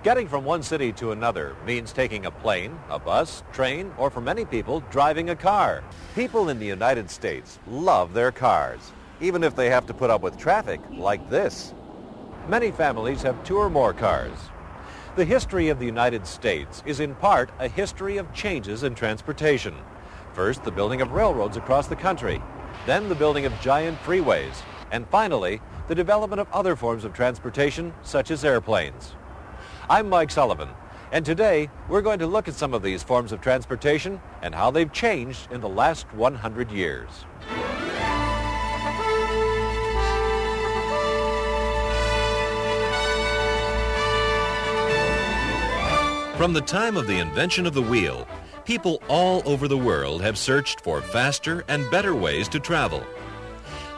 Getting from one city to another means taking a plane, a bus, train, or for many people, driving a car. People in the United States love their cars, even if they have to put up with traffic like this. Many families have 2 or more cars. The history of the United States is in part a history of changes in transportation. First, the building of railroads across the country, then the building of giant freeways, and finally, the development of other forms of transportation, such as airplanes. I'm Mike Sullivan, and today we're going to look at some of these forms of transportation and how they've changed in the last 100 years. From the time of the invention of the wheel, people all over the world have searched for faster and better ways to travel.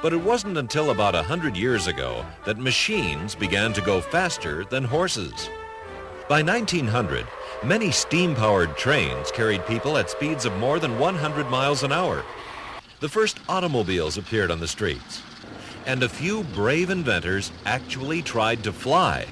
But it wasn't until about 100 years ago that machines began to go faster than horses. By 1900, many steam-powered trains carried people at speeds of more than 100 miles an hour. The first automobiles appeared on the streets, and a few brave inventors actually tried to fly.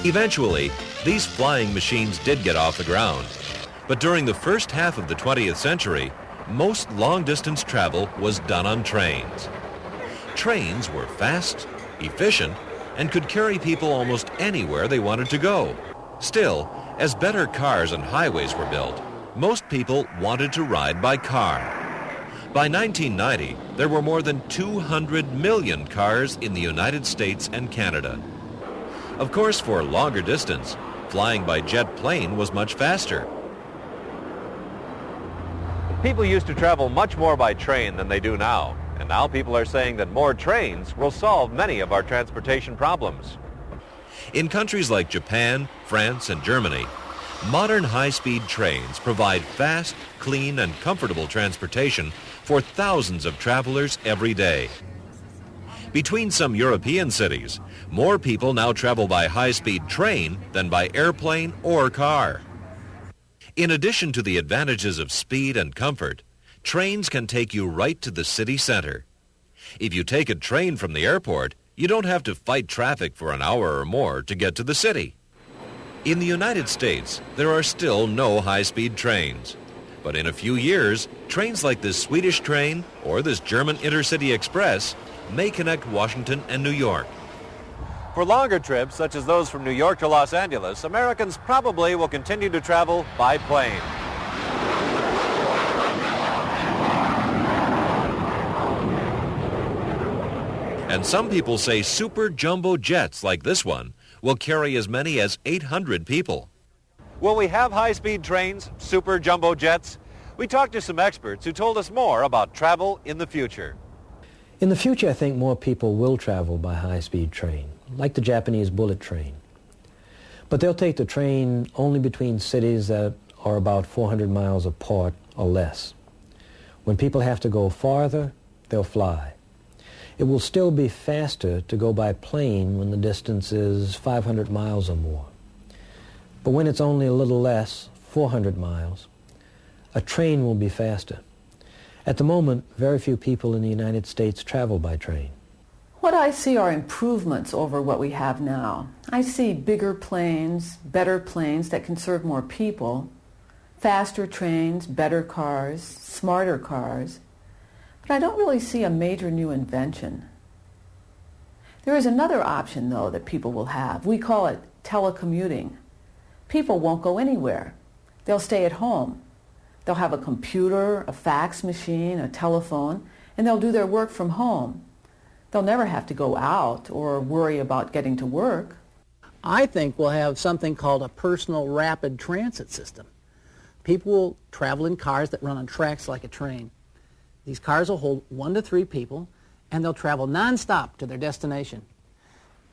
Eventually, these flying machines did get off the ground. But during the first half of the 20th century, most long-distance travel was done on trains. Trains were fast, efficient, and could carry people almost anywhere they wanted to go. Still, as better cars and highways were built, most people wanted to ride by car. By 1990, there were more than 200 million cars in the United States and Canada. Of course, for longer distance, flying by jet plane was much faster. People used to travel much more by train than they do now, and now people are saying that more trains will solve many of our transportation problems. In countries like Japan, France, and Germany, modern high-speed trains provide fast, clean, and comfortable transportation for thousands of travelers every day. Between some European cities, more people now travel by high-speed train than by airplane or car. In addition to the advantages of speed and comfort, trains can take you right to the city center. If you take a train from the airport, you don't have to fight traffic for an hour or more to get to the city. In the United States, there are still no high-speed trains. But in a few years, trains like this Swedish train or this German Intercity Express may connect Washington and New York. For longer trips, such as those from New York to Los Angeles, Americans probably will continue to travel by plane. And some people say super jumbo jets like this one will carry as many as 800 people. Will we have high-speed trains, super jumbo jets? We talked to some experts who told us more about travel in the future. In the future, I think more people will travel by high-speed train, like the Japanese bullet train. But they'll take the train only between cities that are about 400 miles apart or less. When people have to go farther, they'll fly. It will still be faster to go by plane when the distance is 500 miles or more. But when it's only a little less, 400 miles, a train will be faster. At the moment, very few people in the United States travel by train. What I see are improvements over what we have now. I see bigger planes, better planes that can serve more people, faster trains, better cars, smarter cars. But I don't really see a major new invention. There is another option, though, that people will have. We call it telecommuting. People won't go anywhere. They'll stay at home. They'll have a computer, a fax machine, a telephone, and they'll do their work from home. They'll never have to go out or worry about getting to work. I think we'll have something called a personal rapid transit system. People will travel in cars that run on tracks like a train. These cars will hold 1 to 3 people, and they'll travel nonstop to their destination.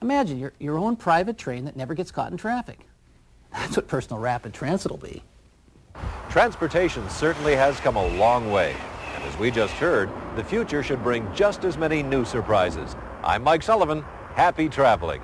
Imagine your own private train that never gets caught in traffic. That's what personal rapid transit will be. Transportation certainly has come a long way, and As we just heard, the future should bring just as many new surprises. I'm Mike Sullivan. Happy traveling.